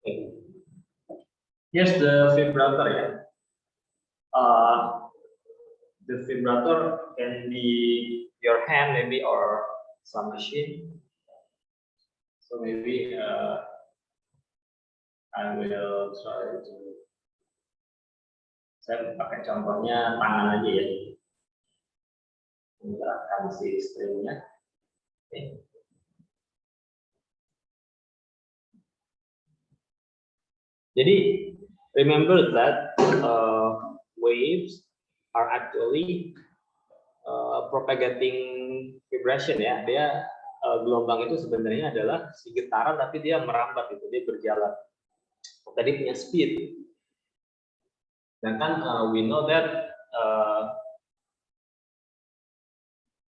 Okay. Here's the vibrator ya. The vibrator can be your hand maybe or some machine. So maybe I will try to. Saya pakai contohnya tangan aja ya. Menggerakkan si stringnya. Okay. Jadi remember that waves are actually propagating vibration ya. Dia gelombang itu sebenarnya adalah si getaran tapi dia merambat itu, dia berjalan. Tadi punya speed. Sedangkan we know that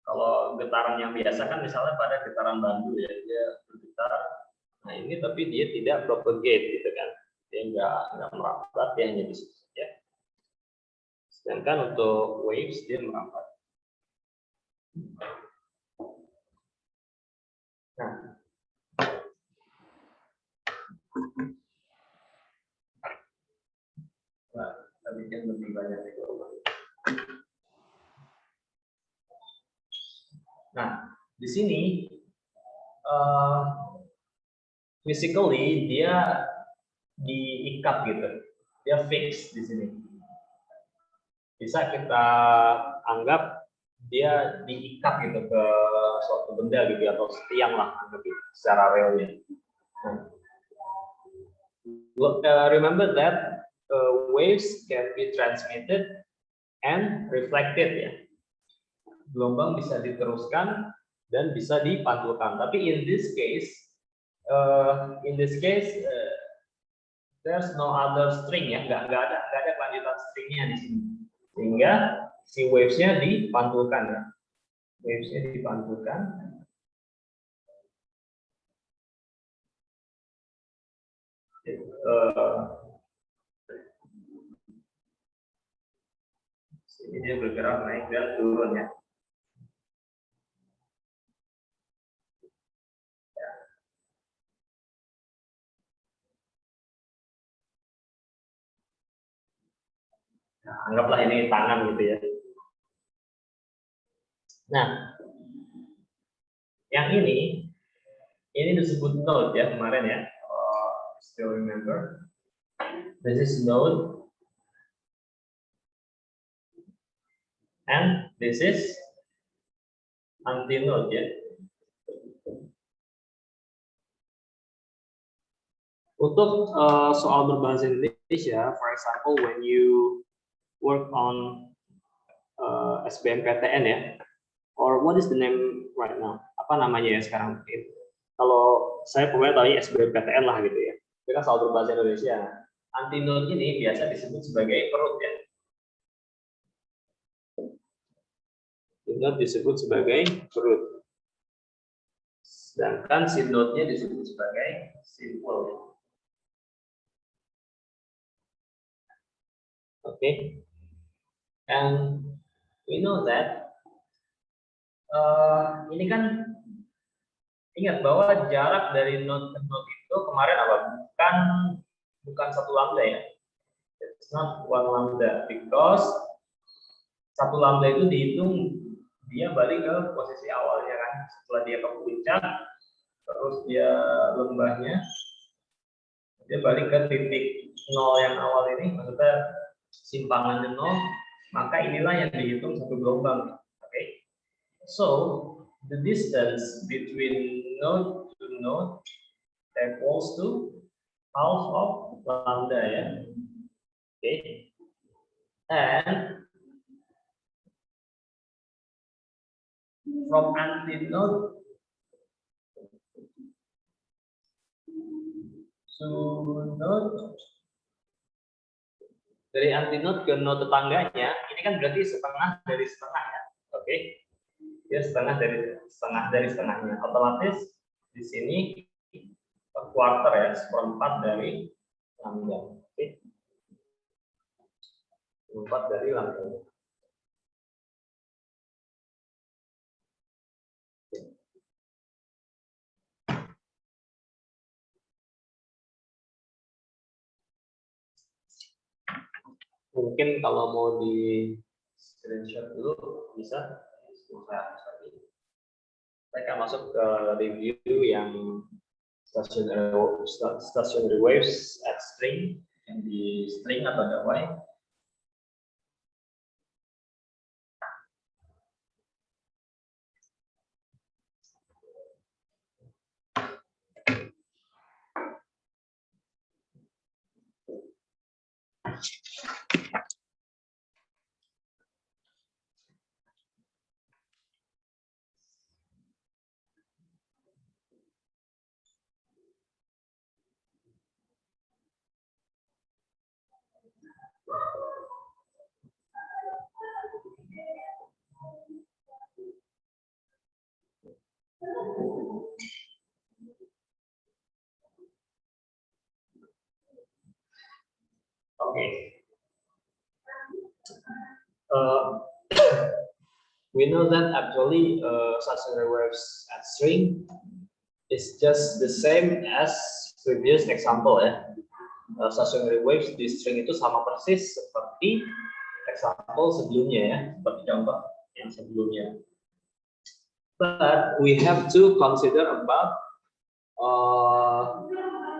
kalau getaran yang biasa kan misalnya pada getaran bambu ya, dia bergetar. Nah ini tapi dia tidak propagate gitu kan. Dia nggak merambat, dia hanya di situ saja. Sedangkan untuk waves dia merambat. Nah, kita bikin lebih banyak itu. Nah, di sini physically dia diikat gitu, dia fix di sini. Bisa kita anggap dia diikat gitu ke suatu benda gitu atau tiang lah anggap gitu, secara realnya. Remember that waves can be transmitted and reflected ya. Gelombang bisa diteruskan dan bisa dipantulkan. Tapi in this case, there's no other string ya, nggak ada kelanjutan stringnya di sini, sehingga si wavesnya dipantulkan ya, wavesnya dipantulkan. Sini dia bergerak naik dan turun ya. Nah, anggaplah ini tangan gitu ya. Nah, yang ini disebut node ya kemarin ya. Still remember? This is node, and this is antinode ya. Untuk soal berbahasa Indonesia, for example, when you work on SBMPTN ya, or what is the name right now? Apa namanya ya sekarang? Kalau saya pokoknya tahu SBMPTN lah gitu ya. Itu kan soal berbahasa Indonesia. Antinode ini biasa disebut sebagai perut ya. Antinode disebut sebagai perut. Sedangkan sinode-nya disebut sebagai simpul. Okay, and we know that ini kan ingat bahwa jarak dari node ke node itu kemarin apa? Bukan satu lambda ya. It's not one lambda because satu lambda itu dihitung dia balik ke posisi awalnya kan. Setelah dia ke puncak, terus dia lembahnya, dia balik ke titik nol yang awal ini, maksudnya simpangannya nol, maka inilah yang dihitung satu gelombang. Oke, so the distance between node to node equals to half of lambda ya. Oke, and from antinode to node, dari antinode ke node tetangganya, ini kan berarti setengah dari setengah ya. Oke, dia setengah dari setengahnya. Otomatis di sini quarter ya, seperempat dari lambda. Oke, seperempat dari lambda. Mungkin kalau mau di screenshot dulu bisa. Saya akan masuk ke review yang stationary waves at string, yang di string atau dawai. Okay. We know that actually stationary waves at string is just the same as previous example ya. Stationary waves di string itu sama persis seperti example sebelumnya ya, seperti contoh yang sebelumnya. But we have to consider about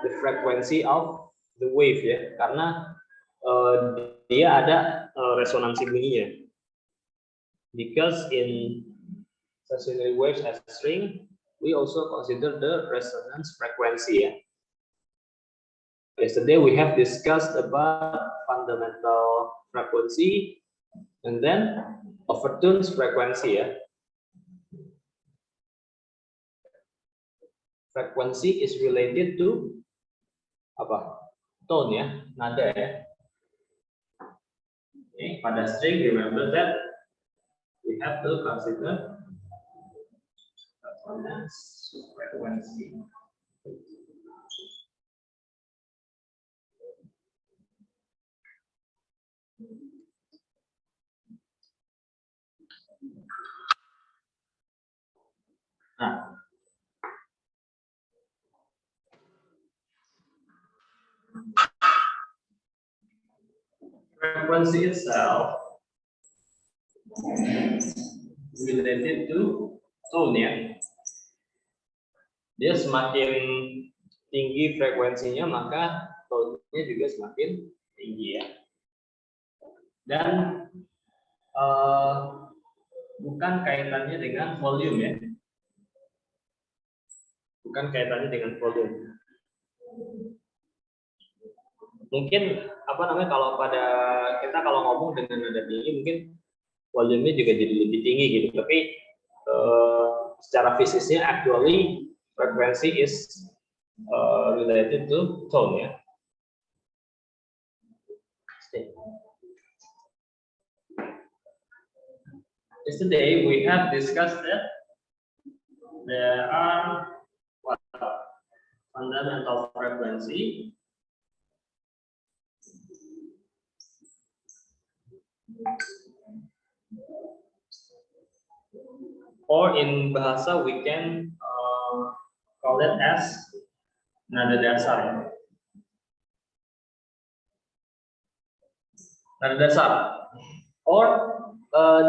the frequency of the wave ya, karena dia ada resonansi bunyinya. Because in stationary waves as string, we also consider the resonance frequency ya. Yesterday we have discussed about fundamental frequency and then overtones frequency ya. Frequency is related to apa? Tone ya, nada ya. Okay, pada string remember that we have to consider resonance frequency. Nah, frequency itself related to tone ya. Dia semakin tinggi frekuensinya maka tone-nya juga semakin tinggi ya. Dan bukan kaitannya dengan volume ya. Bukan kaitannya dengan volume. Mungkin apa namanya kalau pada kita kalau ngomong dengan nada tinggi mungkin volumenya juga jadi lebih tinggi gitu. Tapi secara fisiknya actually frequency is related to tone ya. Yesterday we have discussed that there are fundamental frequency, or in bahasa we can call it as nada dasar. Nada dasar, or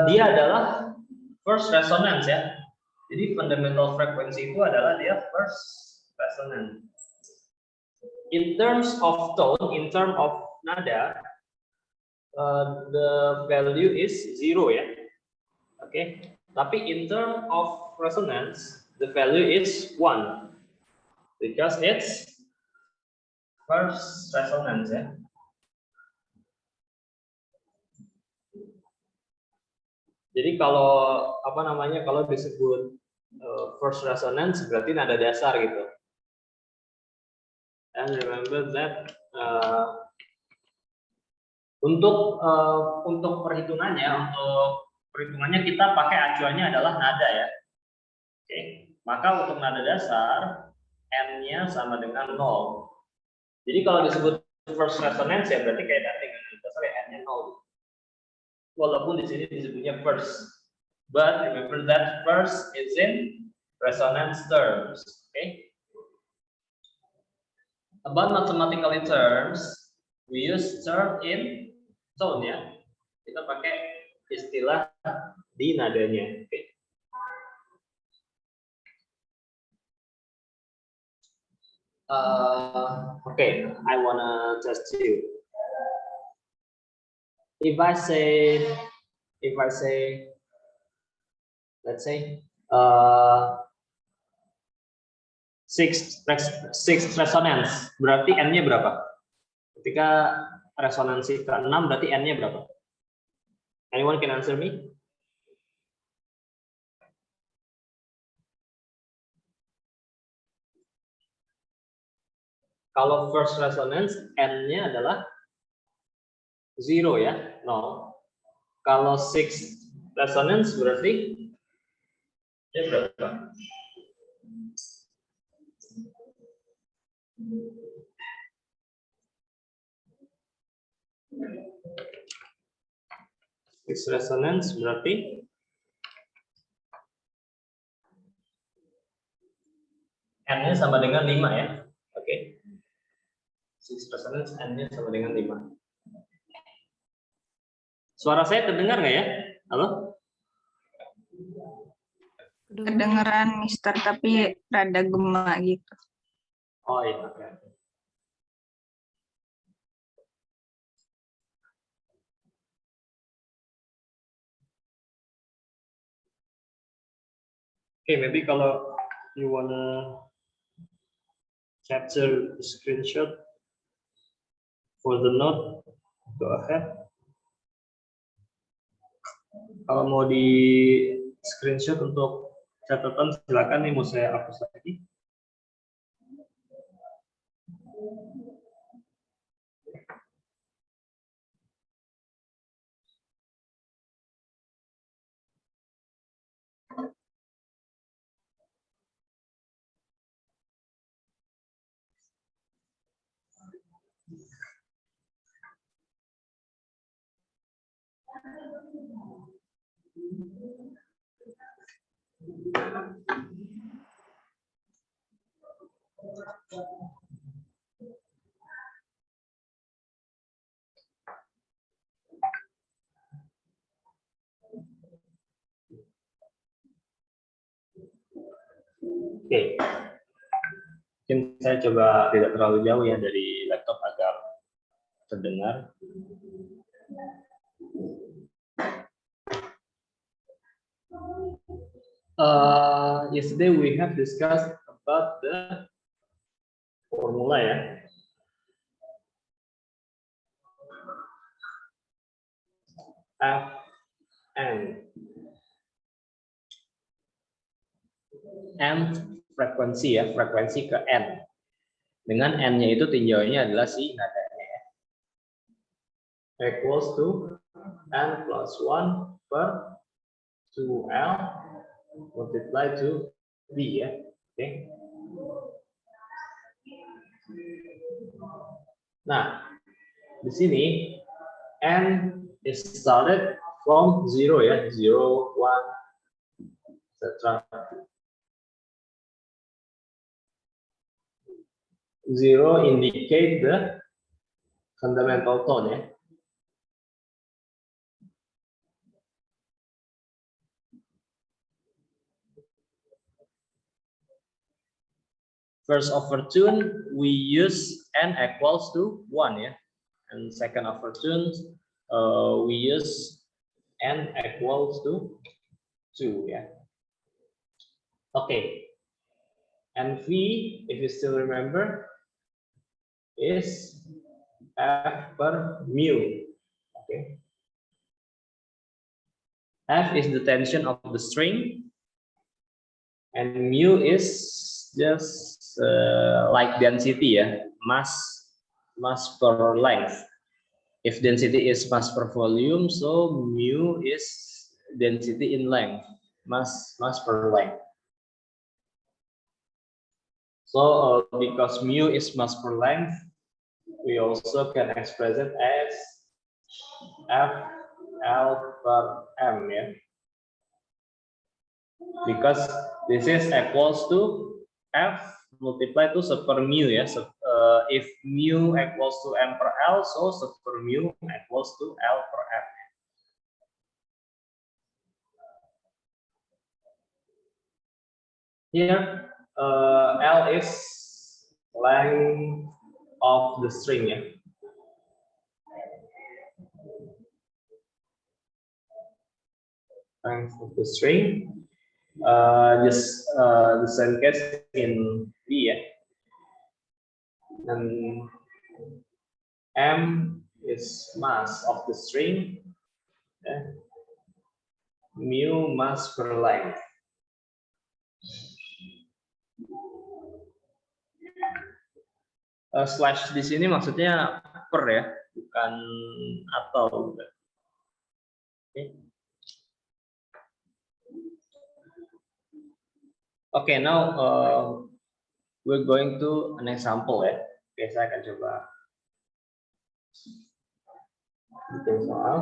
dia adalah first resonance ya. Jadi fundamental frequency itu adalah dia first resonance. In terms of tone, in terms of nada, the value is 0 ya. Oke. Okay. Tapi in terms of resonance, the value is 1 because it's first resonance ya. Jadi kalau apa namanya kalau disebut first resonance berarti nada dasar gitu. And remember that untuk perhitungannya kita pakai acuannya adalah nada ya. Oke. Maka untuk nada dasar n-nya sama dengan 0. Jadi kalau disebut first resonance ya berarti kaitan dengan nada dasar ya n-nya 0. Walaupun di sini disebutnya first, but remember that first is in resonance terms. Okay. About mathematical terms, we use term in tone ya. Kita pakai istilah di nadanya. Okay, I wanna test you. If I say, let's say, six resonance, berarti n-nya berapa? Ketika resonansi ke-6 berarti n-nya berapa? Anyone can answer me? Kalau first resonance n-nya adalah 0 ya, 0. Kalau sixth resonance berarti ya berapa? Sixth resonance berarti n-nya sama dengan 5 ya. Oke. Sixth resonance n-nya sama dengan 5. Suara saya terdengar nggak ya? Halo? Kedengeran, Mister, tapi rada gema gitu. Oh iya, oke. Okay, maybe kalau you wanna capture the screenshot for the note, go ahead. Kalau mau di screenshot untuk catatan silakan nih, mau saya hapus lagi. Oke, mungkin saya coba tidak terlalu jauh ya dari laptop agar terdengar. Yesterday we have discussed about the formula ya. Fn. N frekuensi ya, frekuensi ke N. Dengan N-nya itu tinjauannya adalah si nadanya ya. Equals to N plus 1 per 2L multiply to V ya. Oke. Nah, di sini N is started from 0 ya, 0, 1, etc. 0 indicate the fundamental tone ya. First overtune we use n equals to 1 ya. And second overtune we use n equals to 2 ya. Okay. And V, if you still remember, is F per mu. Okay. F is the tension of the string, and mu is just like density ya, mass per length. If density is mass per volume, so mu is density in length, mass per length. So because mu is mass per length, we also can express it as F_L per m ya. Because this is equals to F multiply to per mu ya, if mu equals to m per L, so super mu equals to L per M. Here, L is length of the string, ya. Length of the string. Just the same case in B, ya. And M is mass of the string, ya. Mu mass per length. Slash di sini maksudnya per, ya, bukan atau. Okay. Okay, now we're going to an example, ya. Oke, saya akan coba bikin soal.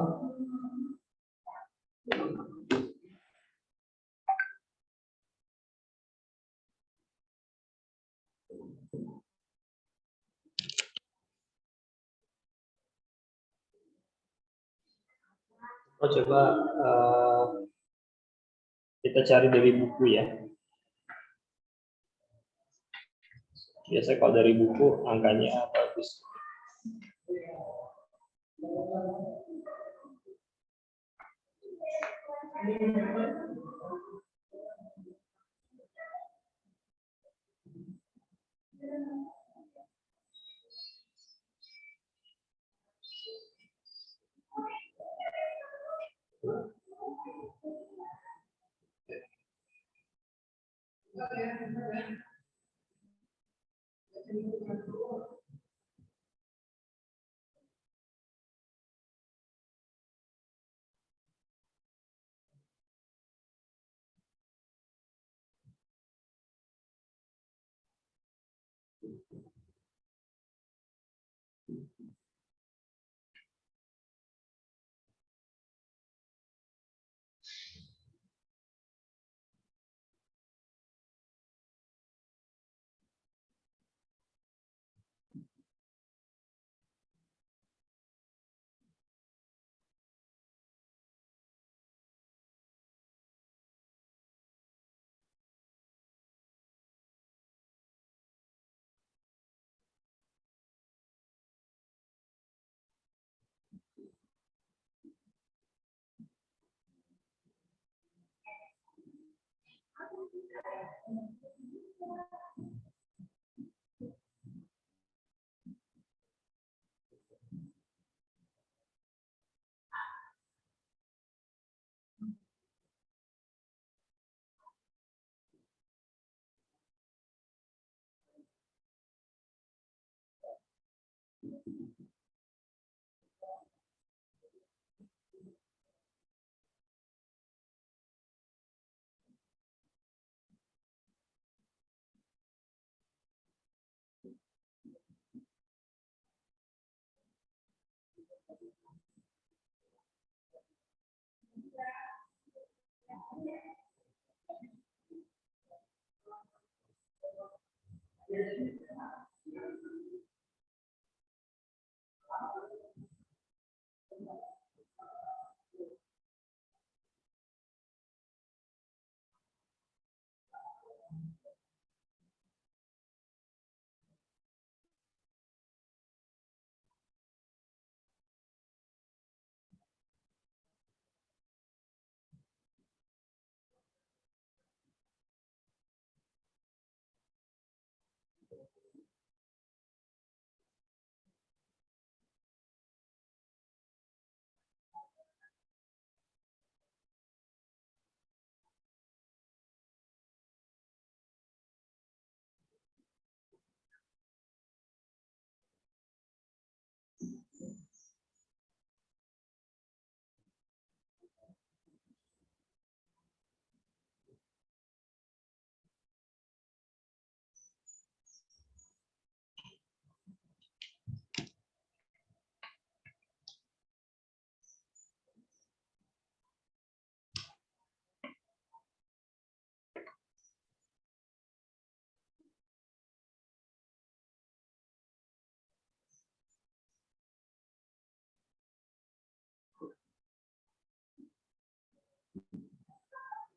Oh, coba kita cari dari buku, ya. Biasanya kalau dari buku angkanya bagus.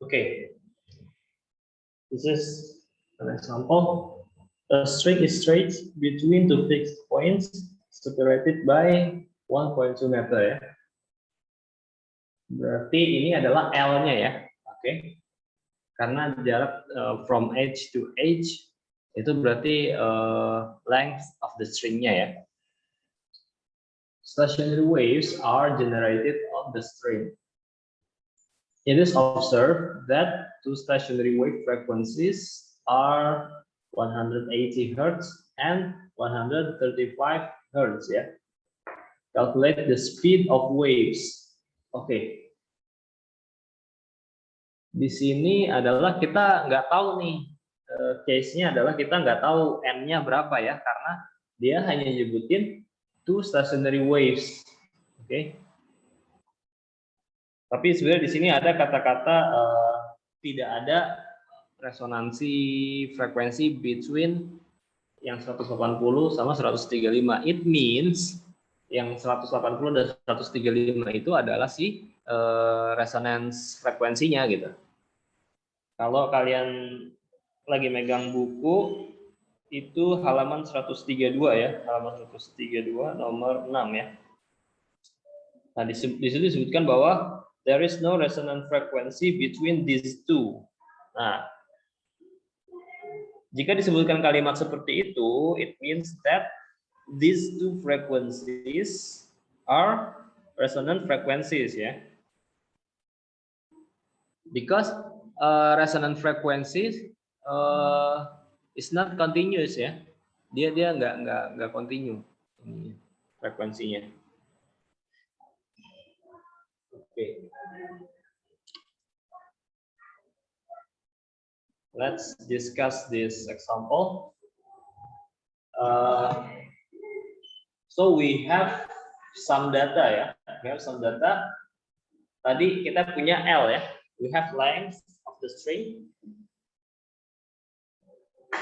Okay. This is an example. A string is straight between two fixed points separated by 1.2 meter ya. Berarti ini adalah L-nya ya. Oke. Karena jarak from edge to edge itu berarti length of the string-nya ya. Stationary waves are generated on the string. It is observed that two stationary wave frequencies are 180 Hz and 135 Hz ya. Calculate the speed of waves. Oke. Di sini adalah kita nggak tahu nih, case-nya adalah kita nggak tahu n-nya berapa ya, karena dia hanya nyebutin two stationary waves. Oke. Tapi sebenarnya di sini ada kata-kata tidak ada resonansi frekuensi between yang 180 sama 135. It means yang 180 dan 135 itu adalah si resonance frekuensinya gitu. Kalau kalian lagi megang buku itu halaman 132 ya, halaman 132 nomor 6 ya. Nah, di situ disebutkan bahwa there is no resonant frequency between these two. Nah, jika disebutkan kalimat seperti itu, it means that these two frequencies are resonant frequencies ya. Because resonant frequencies is not continuous ya. Dia nggak continue frekuensinya. Oke. Let's discuss this example. So we have some data ya. We have some data. Tadi kita punya L ya. We have length of the string.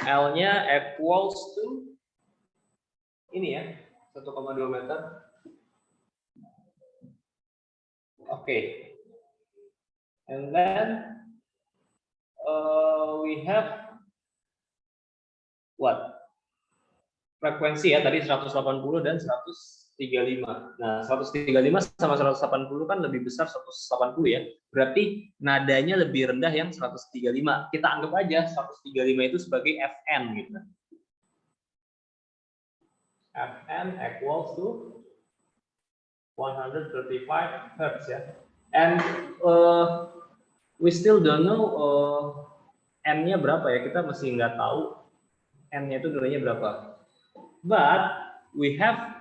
L-nya equals to ini ya, 1,2 meter. Okay. And then we have what? Frekuensi ya, tadi 180 dan 135. Nah, 135 sama 180 kan lebih besar 180 ya. Berarti nadanya lebih rendah yang 135. Kita anggap aja 135 itu sebagai Fn gitu. Fn equals to 135 Hz ya. And we still don't know n-nya berapa ya. Kita masih nggak tahu n-nya itu nilainya berapa. But we have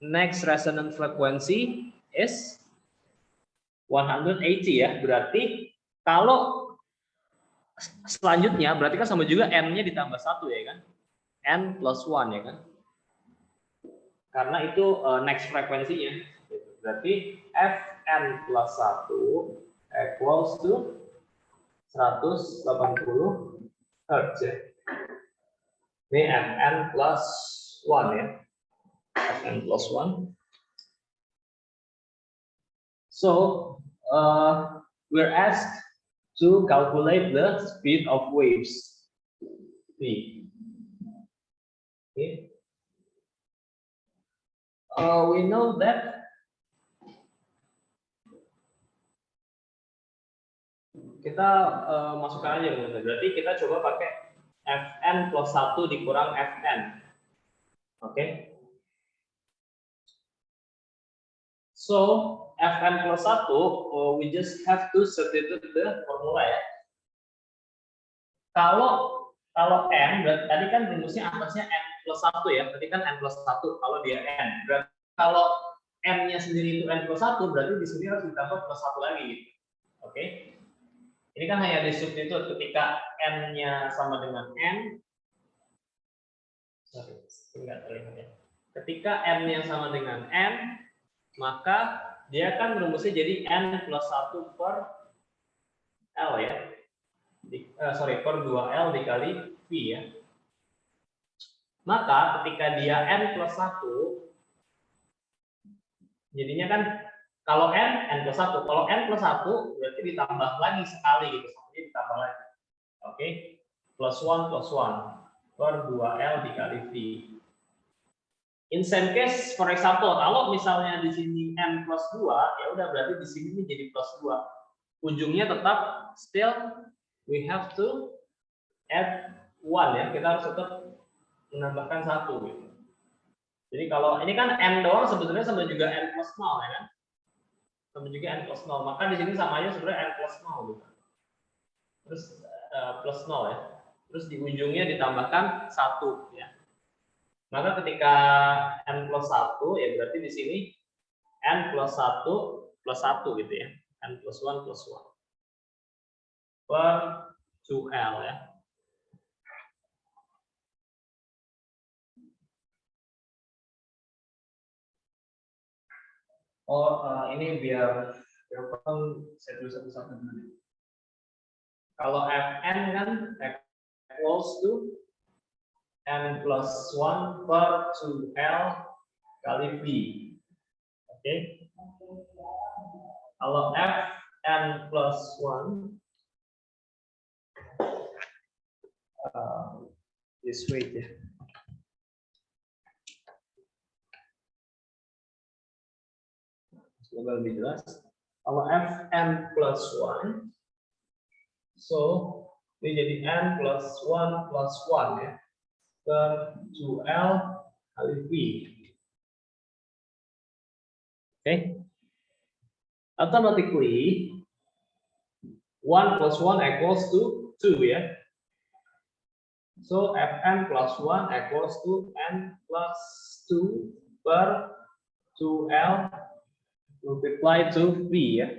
next resonant frequency is 180 ya. Berarti kalau selanjutnya berarti kan sama juga n-nya ditambah 1 ya kan. N plus 1 ya kan. Karena itu next frekuensinya. Berarti Fn plus 1 equals to 180 Hz ya. Ini Fn plus 1 ya. Fn plus 1. So, we're asked to calculate the speed of waves. V. Okay. We know that kita masukkan aja, berarti kita coba pakai Fn plus 1 dikurang Fn. Oke. So, Fn plus 1, we just have to substitute the formula ya. Kalau n, berarti tadi kan rumusnya atasnya n plus 1 ya, berarti kan n plus 1 kalau dia n. Berarti kalau n-nya sendiri itu n plus 1, berarti di sini harus ditambah plus 1 lagi gitu. Oke. Ini kan hanya disubstitut ketika n-nya sama dengan n. Sorry, enggak terlihat ya. Ketika n-nya sama dengan n, maka dia kan rumusnya jadi n plus 1 per L ya. Per 2L dikali V ya. Maka ketika dia n plus 1, jadinya kan Kalau n plus 1. Kalau n plus 1 berarti ditambah lagi sekali gitu. Jadi ditambah lagi. Oke. Plus 1 per 2L dikali V. In same case, for example, kalau misalnya di sini n plus 2, ya udah berarti di sini jadi plus 2. Ujungnya tetap still we have to add 1 ya. Kita harus tetap menambahkan 1 gitu. Jadi kalau ini kan n doang sebetulnya sama juga n plus 0 ya kan? Sama juga n plus 0. Maka di sini sama aja sebenarnya n plus 0 gitu. Terus plus 0 ya. Terus di ujungnya ditambahkan 1 ya. Maka ketika n plus 1 ya berarti di sini n plus 1 gitu ya. N plus 1 per 2L ya. Ini biar saya tulis satu-satu dulu. Kalau Fn kan equals to n plus 1 per 2L kali V. Oke. Kalau Fn plus 1 this way ya. Semoga lebih jelas. Kalau Fn plus 1, so ini jadi n plus 1 ya per 2L kali V. Okay. Automatically 1 plus 1 equals to 2 ya. So Fn plus 1 equals to n plus 2 per 2L multiply to V ya.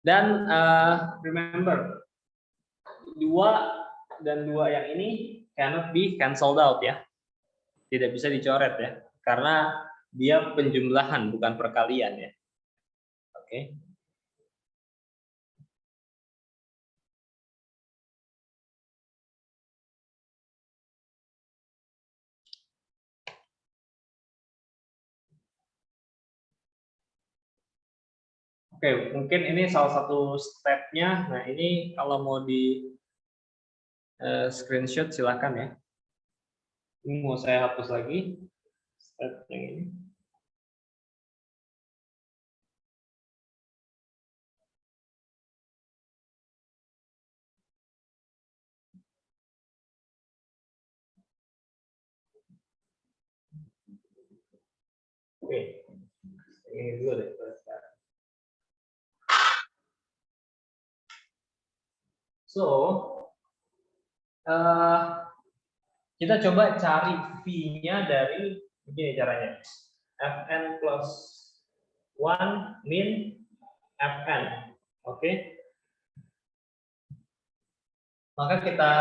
Dan remember 2 dan 2 yang ini cannot be cancelled out ya. Tidak bisa dicoret ya. Karena dia penjumlahan bukan perkalian ya. Oke. Oke, mungkin ini salah satu stepnya. Nah, ini kalau mau di screenshot silakan ya. Ini mau saya hapus lagi step yang ini. Oke, ini dulu deh. So, kita coba cari V-nya dari begini caranya. Fn plus 1 min Fn. Oke. Maka kita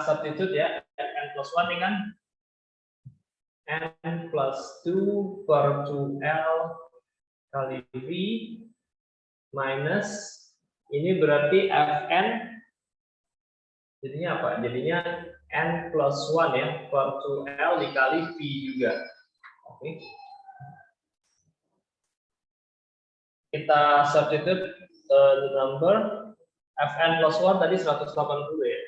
substitute ya. Fn plus 1 ini kan n plus 2 per 2L kali V minus ini berarti Fn jadinya apa? Jadinya n plus 1 ya per 2L dikali V juga. Oke. Kita substitute the number Fn plus 1 tadi 180 ya.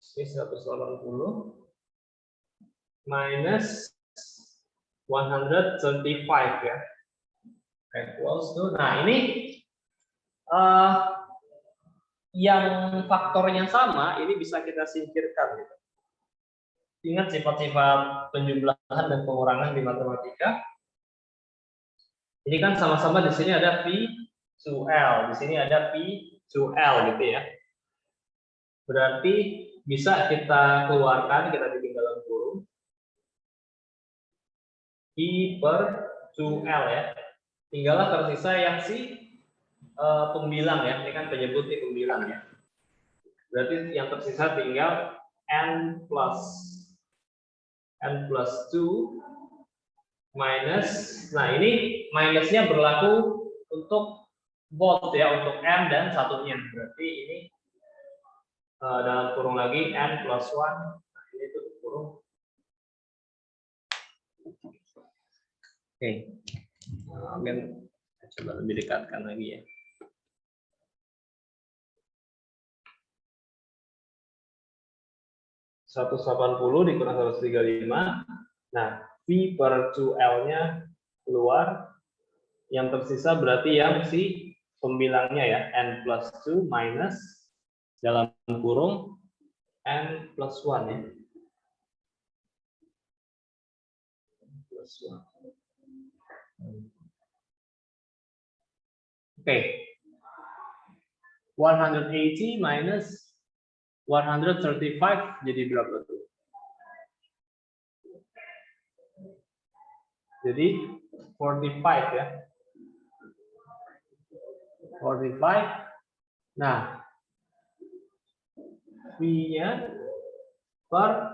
Ini 180 minus 135 ya. Equals to, nah ini yang faktornya sama, ini bisa kita singkirkan. Gitu. Ingat sifat-sifat penjumlahan dan pengurangan di matematika. Ini kan sama-sama di sini ada V to L, di sini ada V to L gitu ya. Berarti bisa kita keluarkan, kita bikin dalam kurung I per 2L ya. Tinggallah tersisa yang si pembilang ya. Ini kan penyebut ini pembilang ya. Berarti yang tersisa tinggal n plus 2 minus. Nah ini minusnya berlaku untuk both ya, untuk n dan satunya. Berarti ini dalam kurung lagi n plus 1. Nah, ini tutup kurung. Oke. Mungkin saya coba lebih dekatkan lagi ya. ...180 dikurang 135. Nah, V per 2L-nya keluar. Yang tersisa berarti yang si pembilangnya ya, N plus 2 minus dalam kurung N plus 1 ya. Plus 1. Oke. 180 minus 135 jadi berapa tuh? Jadi 45 ya. 45. Nah, V-nya per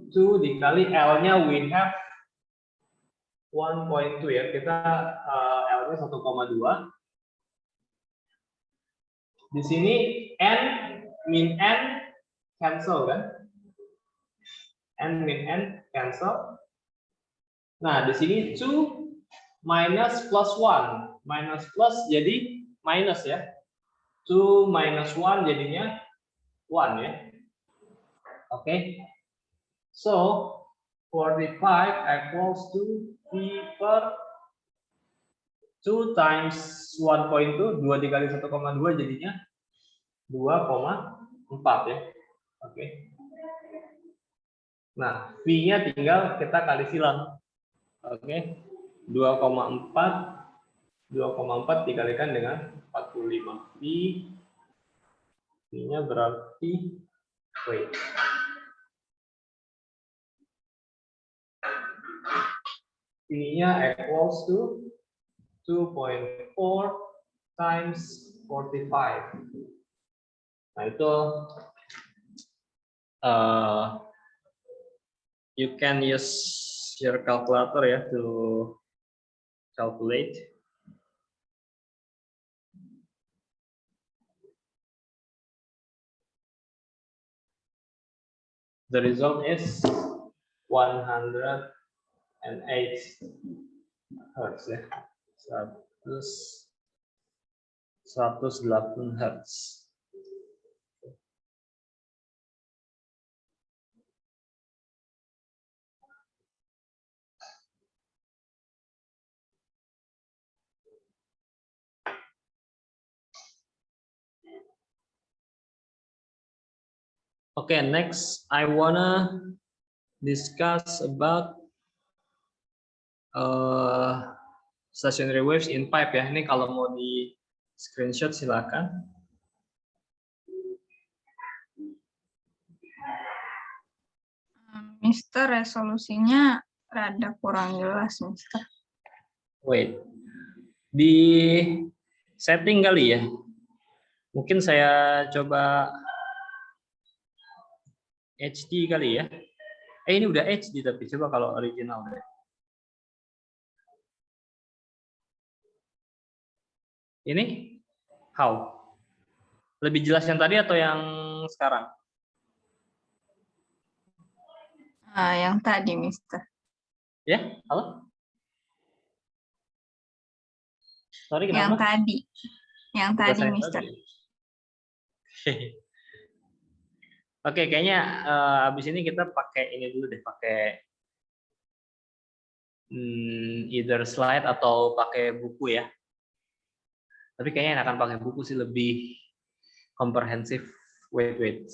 2 dikali L-nya we have 1.2 ya. Kita L-nya 1,2. Di sini N min N cancel kan? N min N cancel. Nah, di sini 2 minus plus 1. Minus plus jadi minus ya. 2 minus 1 jadinya 1 ya. Oke. So, 45 equals to V per 2 times 1.2. 2 dikali 1,2 jadinya 2,4 ya. Oke. Nah, V-nya tinggal kita kali silang. Oke. 2,4 dikalikan dengan 45. V-nya berarti wait. V-nya equals to 2.4 times 45. Nah, itu you can use your calculator ya to calculate. The result is 108 Hertz ya. 108 Hertz. Okay, next I wanna discuss about stationary waves in pipe ya. Ini kalau mau di screenshot silakan. Mister, resolusinya rada kurang jelas, Mister. Wait, di setting kali ya. Mungkin saya coba HD kali ya. Ini udah HD tapi coba kalau original deh. Ini how? Lebih jelas yang tadi atau yang sekarang? Yang tadi, Mister. Ya, halo? Sorry, kenapa? Yang tadi. Yang tadi, Mister. Oke, kayaknya abis ini kita pakai ini dulu deh, pakai either slide atau pakai buku ya. Tapi kayaknya akan pakai buku sih, lebih komprehensif. Wait.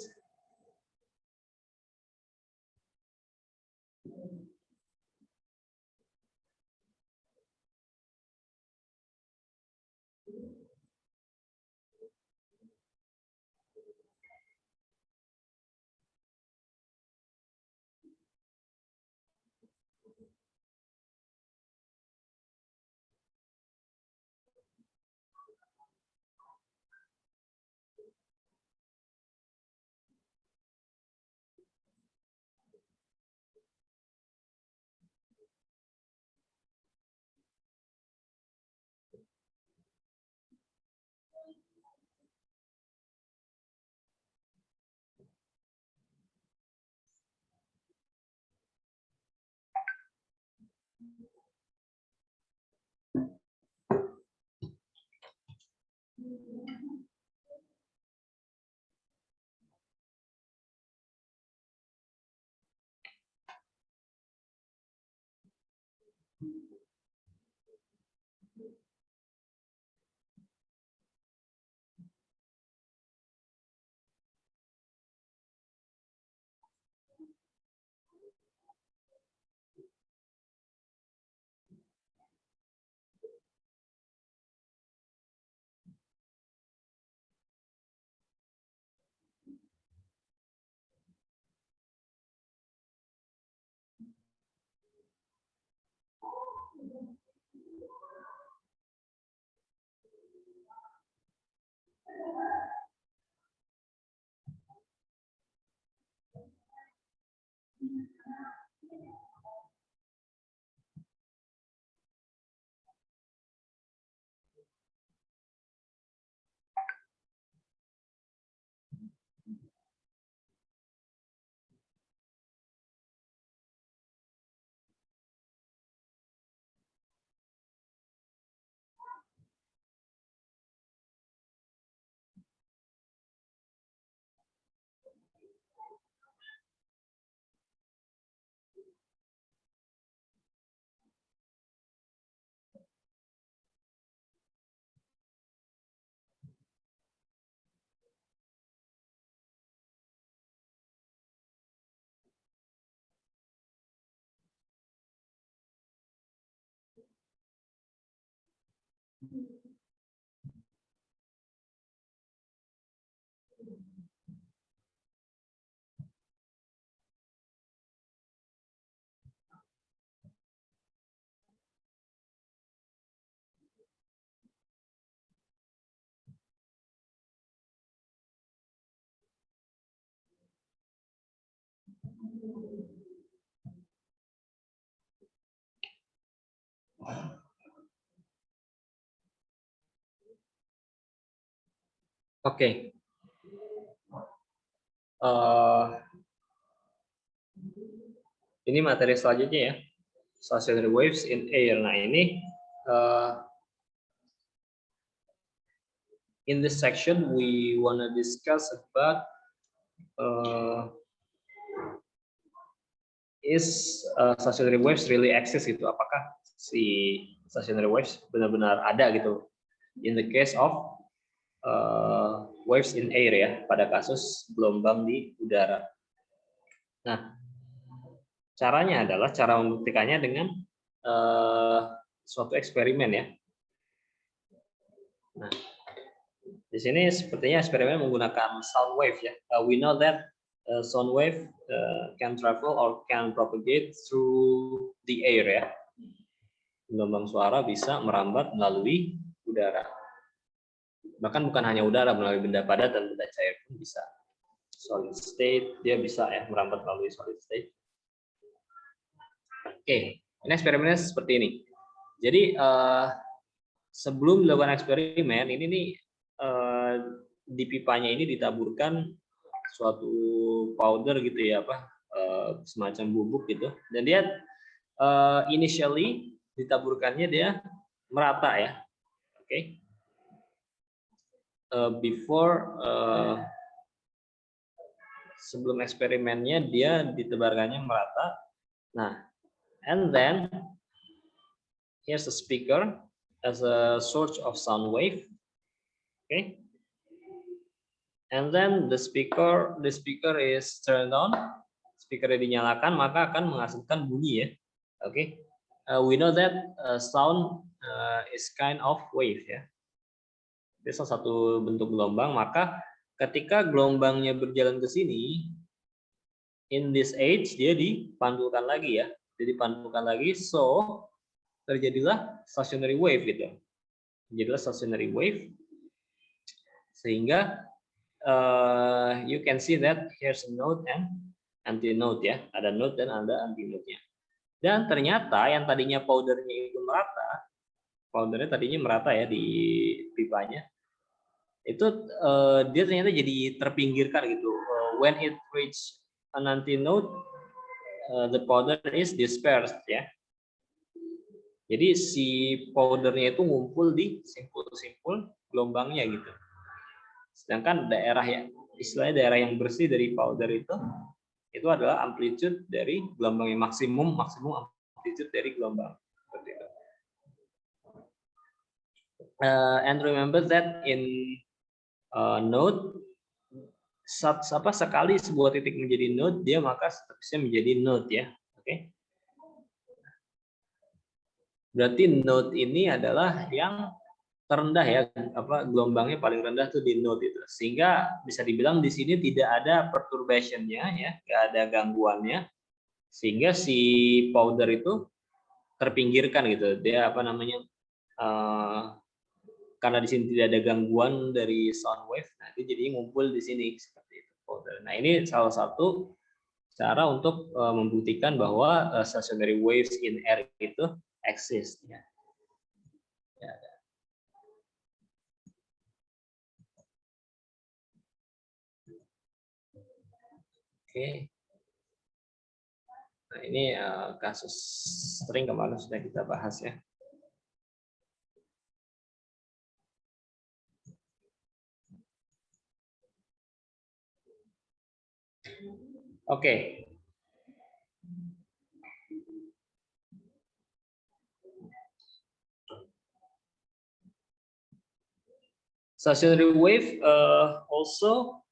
Oke. Ini materi selanjutnya ya. Stationary waves in air. Nah, ini in this section we wanna discuss about is stationary waves really exist gitu. Apakah si stationary waves benar-benar ada gitu? In the case of waves in air ya, pada kasus gelombang di udara. Nah, caranya adalah cara membuktikannya dengan suatu eksperimen ya. Nah, di sini sepertinya eksperimen menggunakan sound wave ya. We know that sound wave can travel or can propagate through the air ya. Gelombang suara bisa merambat melalui udara. Bahkan bukan hanya udara, melalui benda padat dan benda cair pun bisa. Solid state dia bisa ya merambat melalui solid state. Oke, ini eksperimennya seperti ini. Jadi sebelum dilakukan eksperimen ini nih di pipanya ini ditaburkan suatu powder gitu ya, semacam bubuk gitu, dan dia initially ditaburkannya dia merata ya, oke. Before sebelum eksperimennya dia ditebarkannya merata. Nah, and then here's a speaker as a source of sound wave, okay. And then the speaker is turned on, speaker dinyalakan maka akan menghasilkan bunyi ya, okay. We know that sound is kind of wave ya. Itu salah satu bentuk gelombang, maka ketika gelombangnya berjalan ke sini, in this age dia dipantulkan lagi ya, jadi dipantulkan lagi, so terjadilah stationary wave gitu, jadilah stationary wave, sehingga you can see that here's a node and antinode ya, ada node dan ada antinode-nya. Dan ternyata yang tadinya powdernya itu merata, powdernya tadinya merata ya di pipanya, itu dia ternyata jadi terpinggirkan gitu. When it reach an antinode, the powder is dispersed ya. Jadi si powdernya itu ngumpul di simpul-simpul gelombangnya gitu. Sedangkan daerah yang istilahnya daerah yang bersih dari powder itu adalah amplitude dari gelombang yang maksimum amplitude dari gelombang. Seperti itu. And remember that in node, sekali sebuah titik menjadi node, dia maka seterusnya menjadi node ya. Oke. Berarti node ini adalah yang terendah ya, gelombangnya paling rendah tuh di node itu, sehingga bisa dibilang di sini tidak ada perturbation-nya ya, nggak ada gangguannya, sehingga si powder itu terpinggirkan gitu, dia karena di sini tidak ada gangguan dari sound wave, nah dia jadi ngumpul di sini seperti itu. Nah ini salah satu cara untuk membuktikan bahwa stationary waves in air itu exist ya. Oke. Nah ini kasus string kemarin sudah kita bahas ya. Oke. Stationary wave also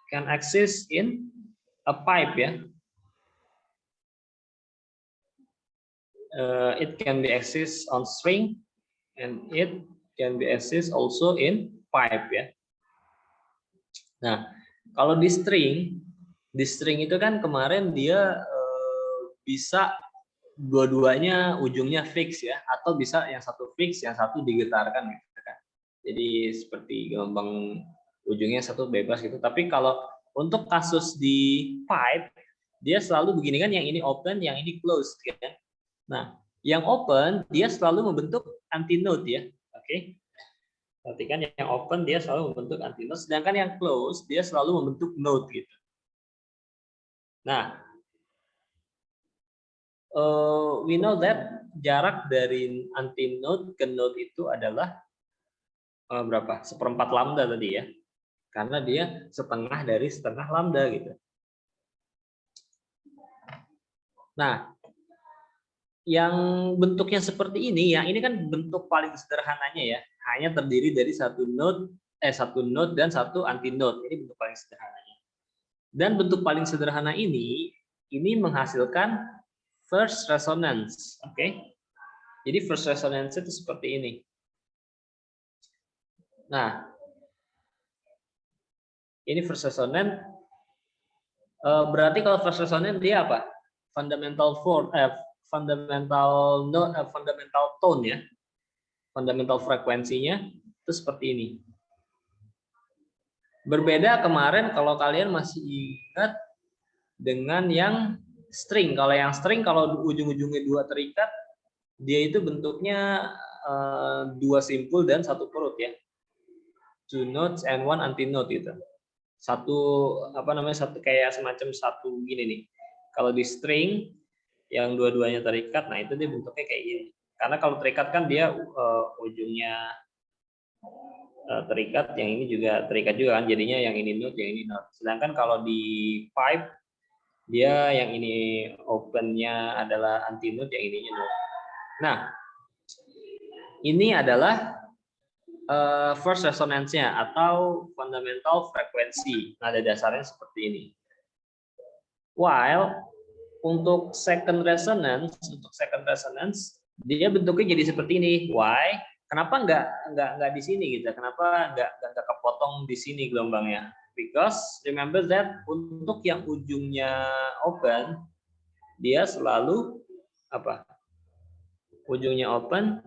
can exist in a pipe ya. It can be exist on string and it can be exist also in pipe ya. Nah, kalau di string itu kan kemarin dia bisa dua-duanya ujungnya fix ya, atau bisa yang satu fix, yang satu digetarkan gitu kan. Jadi seperti gelombang ujungnya satu bebas gitu. Tapi kalau untuk kasus di pipe dia selalu begini kan, yang ini open, yang ini closed kan. Nah, yang open dia selalu membentuk antinode ya. Oke. Perhatikan yang open dia selalu membentuk antinode, sedangkan yang closed dia selalu membentuk node gitu. Nah, we know that jarak dari antinode ke node itu adalah berapa? 1/4 lambda tadi ya. Karena dia setengah dari setengah lambda gitu. Nah, yang bentuknya seperti ini ya, ini kan bentuk paling sederhananya ya. Hanya terdiri dari satu node dan satu antinode. Ini bentuk paling sederhananya. Dan bentuk paling sederhana ini menghasilkan first resonance, oke? Jadi first resonance itu seperti ini. Nah, ini first resonance. Berarti kalau first resonance dia apa? Fundamental tone ya. Fundamental frekuensinya itu seperti ini. Berbeda kemarin kalau kalian masih ingat dengan yang string. Kalau yang string, kalau ujung-ujungnya dua terikat, dia itu bentuknya dua simpul dan satu perut ya. Two nodes and one antinode gitu. Satu satu kayak semacam satu gini nih. Kalau di string yang dua-duanya terikat, nah itu dia bentuknya kayak gini. Karena kalau terikat kan dia ujungnya terikat, yang ini juga terikat juga kan, jadinya yang ini node, yang ini node. Sedangkan kalau di pipe dia yang ini opennya adalah antinode, yang ininya node. Nah, ini adalah first resonance-nya atau fundamental frekuensi. Nada dasarnya seperti ini. While untuk second resonance dia bentuknya jadi seperti ini. Why? Kenapa nggak di sini gitu? Kenapa nggak kepotong di sini gelombangnya? Because remember that untuk yang ujungnya open dia selalu apa? Ujungnya open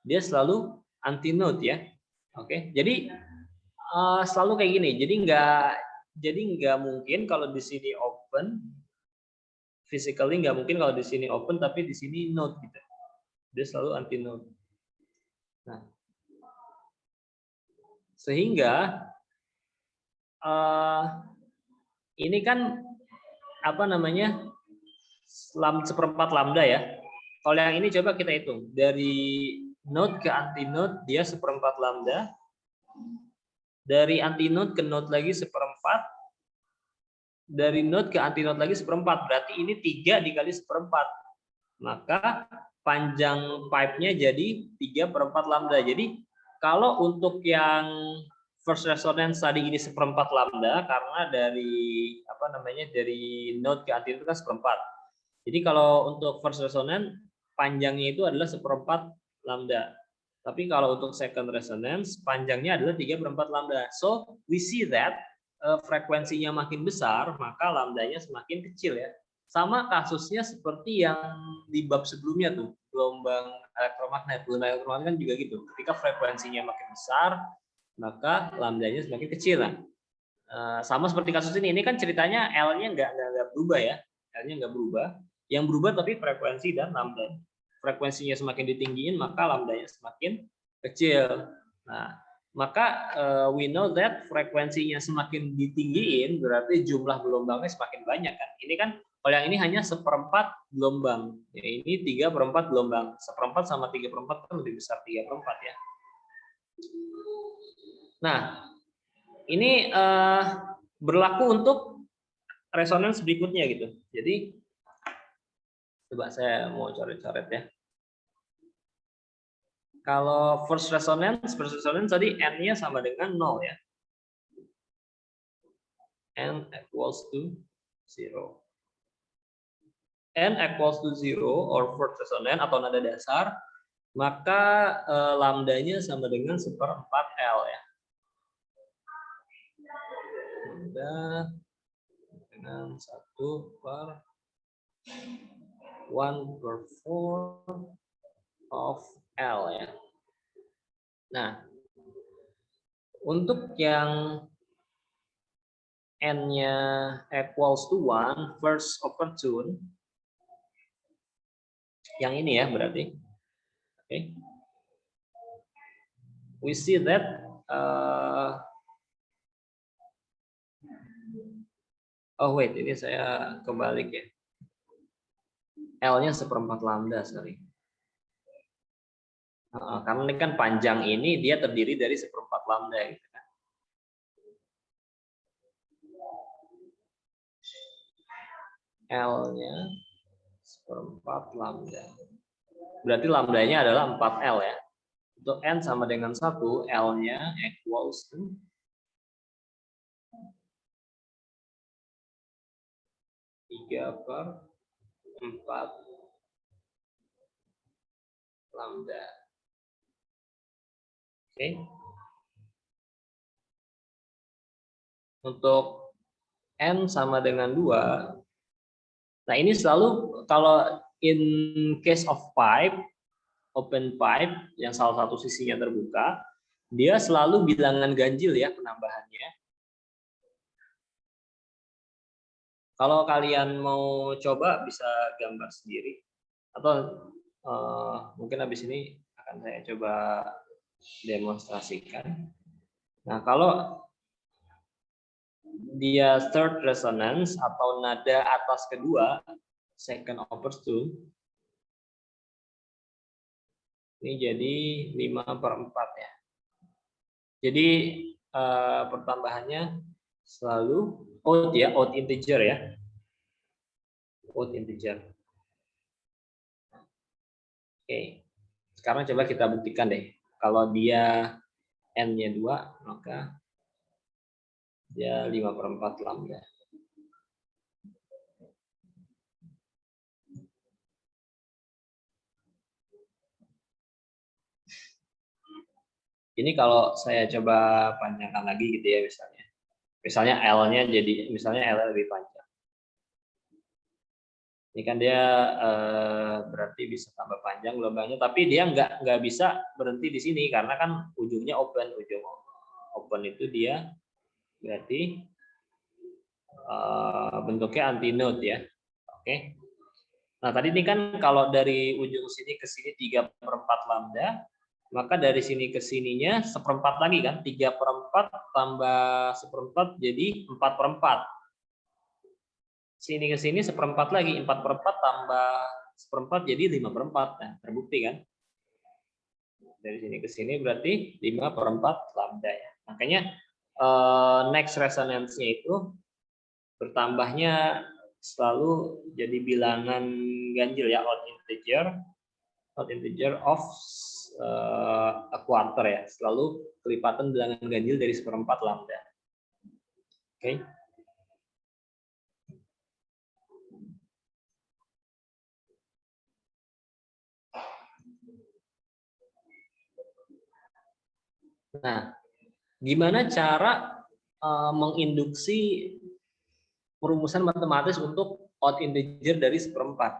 dia selalu antinode ya. Oke, jadi selalu kayak gini. Jadi nggak mungkin kalau di sini open, physically nggak mungkin kalau di sini open tapi di sini node gitu. Dia selalu antinode. Nah, sehingga ini kan seperempat lambda ya. Kalau yang ini coba kita hitung dari node ke antinode dia seperempat lambda, dari antinode ke node lagi seperempat, dari node ke antinode lagi seperempat, berarti ini 3 dikali seperempat, maka panjang pipe-nya jadi 3/4 lambda. Jadi kalau untuk yang first resonance tadi ini seperempat lambda karena dari dari node ke antinode kan seperempat. Jadi kalau untuk first resonance panjangnya itu adalah seperempat lambda. Tapi kalau untuk second resonance panjangnya adalah 3/4 lambda. So we see that frekuensinya makin besar maka lambdanya semakin kecil ya. sama kasusnya seperti yang di bab sebelumnya tuh, gelombang elektromagnet. Gelombang elektromagnet kan juga gitu. Ketika frekuensinya makin besar, maka lambdanya semakin kecil. Sama seperti kasus ini kan ceritanya L-nya nggak berubah ya. L-nya nggak berubah. Yang berubah tapi frekuensi dan lambda. Frekuensinya semakin ditinggiin, maka lambdanya semakin kecil. Nah, maka we know that frekuensinya semakin ditinggiin berarti jumlah gelombangnya semakin banyak kan. Ini kan kalau yang ini hanya 1/4 gelombang. Ya, ini 3/4 gelombang. 1/4 sama 3/4 kan lebih besar 3/4 ya. Nah, ini berlaku untuk resonance berikutnya gitu. Jadi coba saya mau coret-coret ya. Kalau first resonance tadi n-nya sama dengan 0 ya. N equals to 0. N equals to 0 or first resonance atau nada dasar, maka lambdanya sama dengan 1/4 L ya. Lambda dengan 1/1/4 of L ya. Nah, untuk yang n-nya equals to 1 first opportune, yang ini ya berarti. Okay. We see that oh wait, ini saya kebalik ya. L-nya 1/4 lambda, sorry. Karena ini kan panjang ini dia terdiri dari 1/4 lambda gitu kan. L-nya 1/4 lambda. Berarti lambdanya adalah 4L ya. Untuk N sama dengan 1, L-nya equals to 3/4 lambda. Oke. Untuk N sama dengan 2. Nah, ini selalu kalau in case of pipe, open pipe yang salah satu sisinya terbuka, dia selalu bilangan ganjil ya penambahannya. Kalau kalian mau coba bisa gambar sendiri atau mungkin habis ini akan saya coba demonstrasikan. Nah, kalau dia third resonance atau nada atas kedua, second opportune, ini jadi 5/4 ya. Jadi pertambahannya selalu odd ya, odd integer ya. Odd integer. Oke. Sekarang coba kita buktikan deh. Kalau dia n-nya 2, maka dia 5/4 lambda. Ini kalau saya coba panjangkan lagi gitu ya misalnya. Misalnya L-nya jadi misalnya L lebih panjang. Ini kan dia berarti bisa tambah panjang gelombangnya, tapi dia nggak bisa berhenti di sini karena kan ujungnya open, ujung open itu dia berarti bentuknya antinode ya. Oke. Nah tadi ini kan kalau dari ujung sini ke sini 3/4 lambda, maka dari sini ke sininya 1/4 lagi kan, 3/4 tambah 1/4 jadi 4/4. Sini ke sini 1/4 lagi, 4/4 tambah 1/4 jadi 5/4. Nah, terbukti kan? Dari sini ke sini berarti 5/4 lambda ya. Makanya next resonance-nya itu bertambahnya selalu jadi bilangan ganjil ya, odd integer of a quarter ya, selalu kelipatan bilangan ganjil dari 1/4 lambda. Oke. Nah, gimana cara menginduksi perumusan matematis untuk odd integer dari 1/4.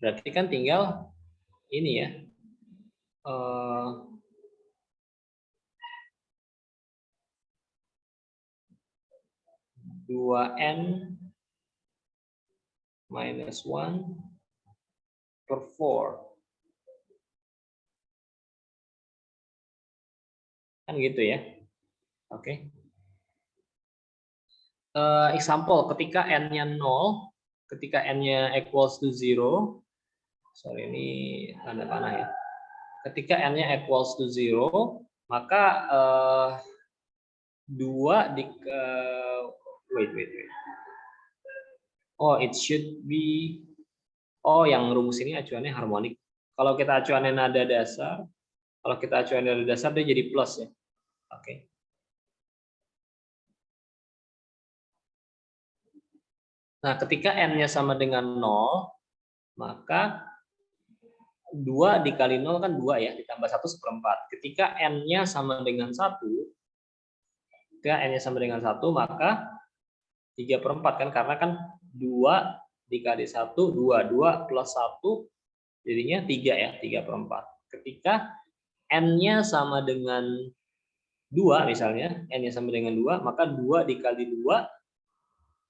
Berarti kan tinggal ini ya. 2n minus 1 per 4. Kan gitu ya. Oke. Example, ketika n-nya 0, ketika n-nya equals to 0, sorry ini tanda panah ya. Ketika n-nya equals to 0, maka 2 di wait. Oh, it should be, oh yang rumus ini acuannya harmonik. Kalau kita acuannya nada dasar, dia jadi plus ya. Oke. Nah, ketika n-nya sama dengan 0, maka 2 dikali 0 kan 2 ya, ditambah 1 1/4. Ketika n-nya sama dengan 1, maka 3/4 kan, karena kan 2 dikali 1, 2 plus 1, jadinya 3 ya, 3/4. Ketika n-nya sama dengan 2 misalnya, n-nya sama dengan 2, maka 2 dikali 2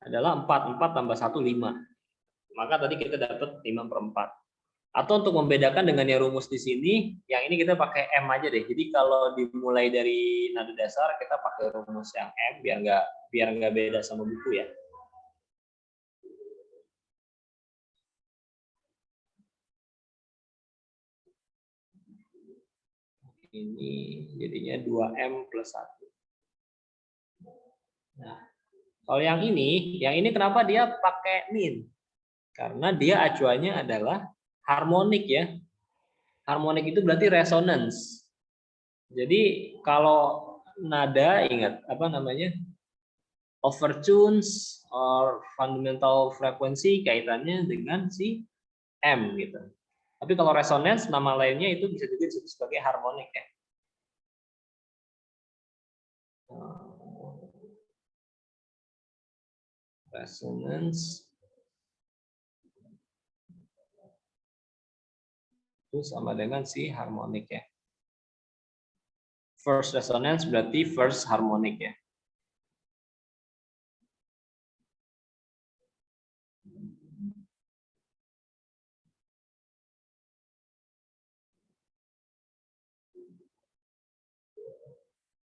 adalah 4, 4 tambah 1, 5. Maka tadi kita dapat 5/4. Atau untuk membedakan dengan yang rumus di sini, yang ini kita pakai M aja deh. Jadi kalau dimulai dari nada dasar, kita pakai rumus yang M biar nggak beda sama buku ya. Ini jadinya 2M plus 1. Nah, kalau yang ini kenapa dia pakai min? Karena dia acuannya adalah harmonik ya. Harmonik itu berarti resonance. Jadi kalau nada, ingat apa namanya? Overtones or fundamental frequency kaitannya dengan si M gitu. Tapi kalau resonance nama lainnya itu bisa juga disebut sebagai harmonik ya. Resonance itu sama dengan si harmonik ya. First resonance berarti first harmonik ya.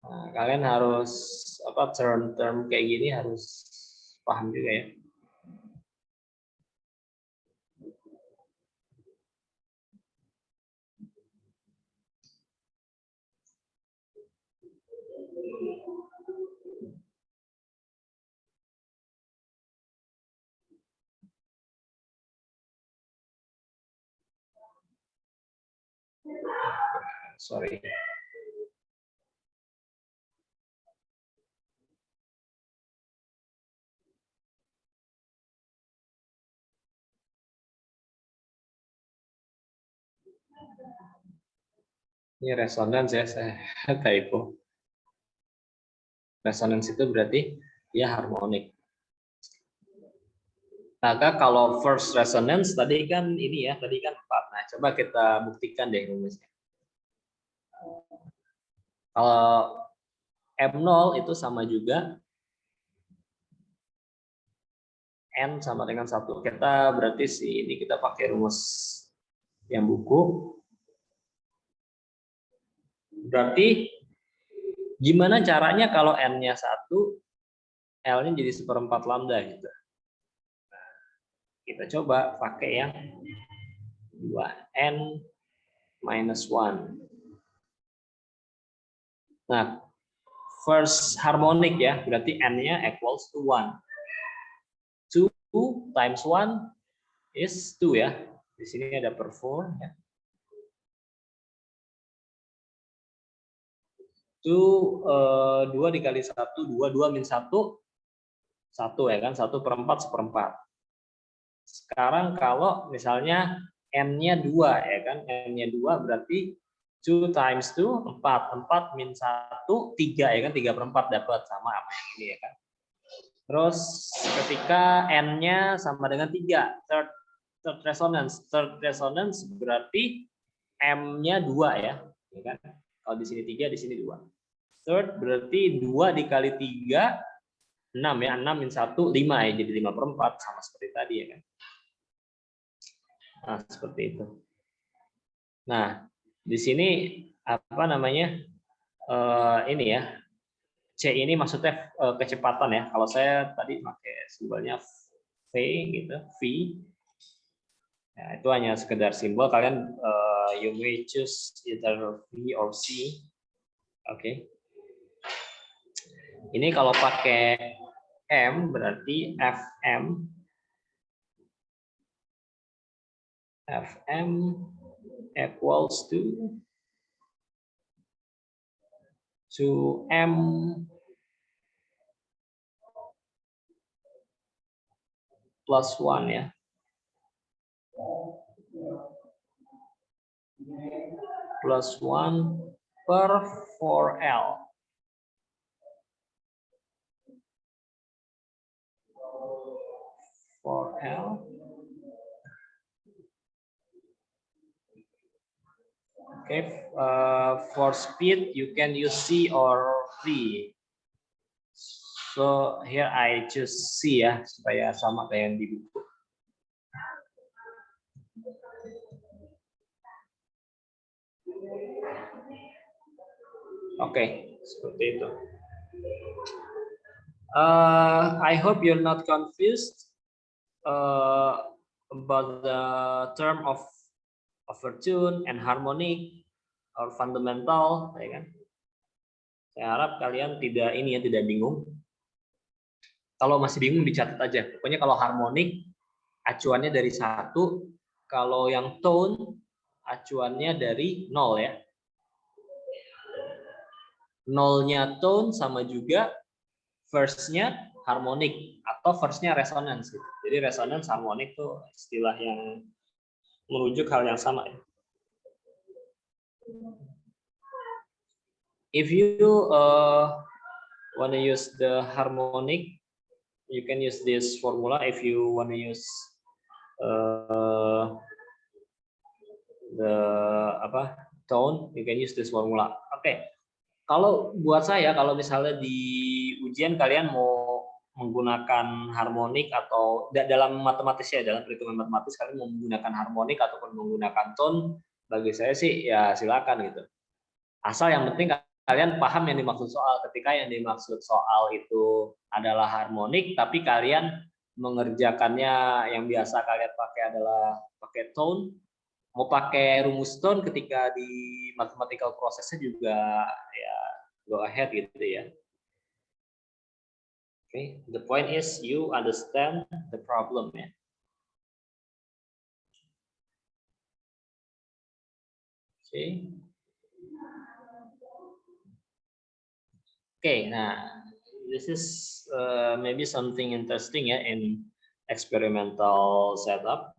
Nah, kalian harus term kayak gini harus paham juga ya. Sorry. Ini resonance ya, saya typo. Resonance itu berarti ya harmonik. Maka kalau first resonance tadi kan ini ya, tadi kan 4. Nah, coba kita buktikan deh rumusnya. Kalau M0 itu sama juga N sama dengan 1. Kita berarti ini kita pakai rumus yang buku. Berarti gimana caranya kalau N-nya 1, L-nya jadi 1/4 lambda gitu. Nah, kita coba pakai yang 2N minus 1. Nah, first harmonic ya, berarti N-nya equals to 1. 2 times 1 is 2 ya. Di sini ada per 4 ya. 2 dikali 1, 2 min 1, 1 ya kan, 1/4 1/4. Sekarang kalau misalnya N-nya 2 ya kan, N-nya 2 berarti 2 times 2, 4. 4 min 1, 3 ya kan, 3/4 dapat sama apa yang ini ya kan. Terus ketika n-nya sama dengan 3, third resonance. Third resonance berarti m-nya 2 ya kan? Kalau di sini 3, di sini 2. Third berarti 2 dikali 3, 6 ya. 6 min 1, 5 ya. Jadi 5/4 sama seperti tadi ya kan. Nah, seperti itu. Nah, di sini apa namanya? Ini ya. C ini maksudnya kecepatan ya. Kalau saya tadi pakai simbolnya V gitu, V. Nah, itu hanya sekedar simbol. Kalian you may choose either V or C. Oke. Ini kalau pakai M berarti FM. FM equals to M plus 1 ya. Plus 1 per 4L. Okay, for speed you can use C or V. So here I choose C ya supaya sama kayak yang di buku. Oke, seperti itu. I hope you're not confused about the term of overtune and harmonic or fundamental, ya kan? Saya harap kalian tidak tidak bingung. Kalau masih bingung dicatat aja. Pokoknya kalau harmonik acuannya dari 1, kalau yang tone acuannya dari 0 ya. 0-nya tone sama juga first-nya harmonik atau first-nya resonance gitu. Jadi resonance harmonik tuh istilah yang merujuk hal yang sama ya. If you want to use the harmonic, you can use this formula. If you want to use the tone, you can use this formula. Oke. Kalau buat saya, kalau misalnya di ujian kalian mau menggunakan harmonik atau dalam matematis ya, dalam perhitungan matematis kalian mau menggunakan harmonik ataupun menggunakan tone, bagi saya sih ya silakan gitu. Asal yang penting kalian paham yang dimaksud soal. Ketika yang dimaksud soal itu adalah harmonik, tapi kalian mengerjakannya yang biasa kalian pakai adalah pakai tone, mau pakai rumus tone ketika di mathematical prosesnya juga ya go ahead gitu ya. Okay, the point is you understand the problem ya. Okay. Okay, nah this is maybe something interesting ya in experimental setup.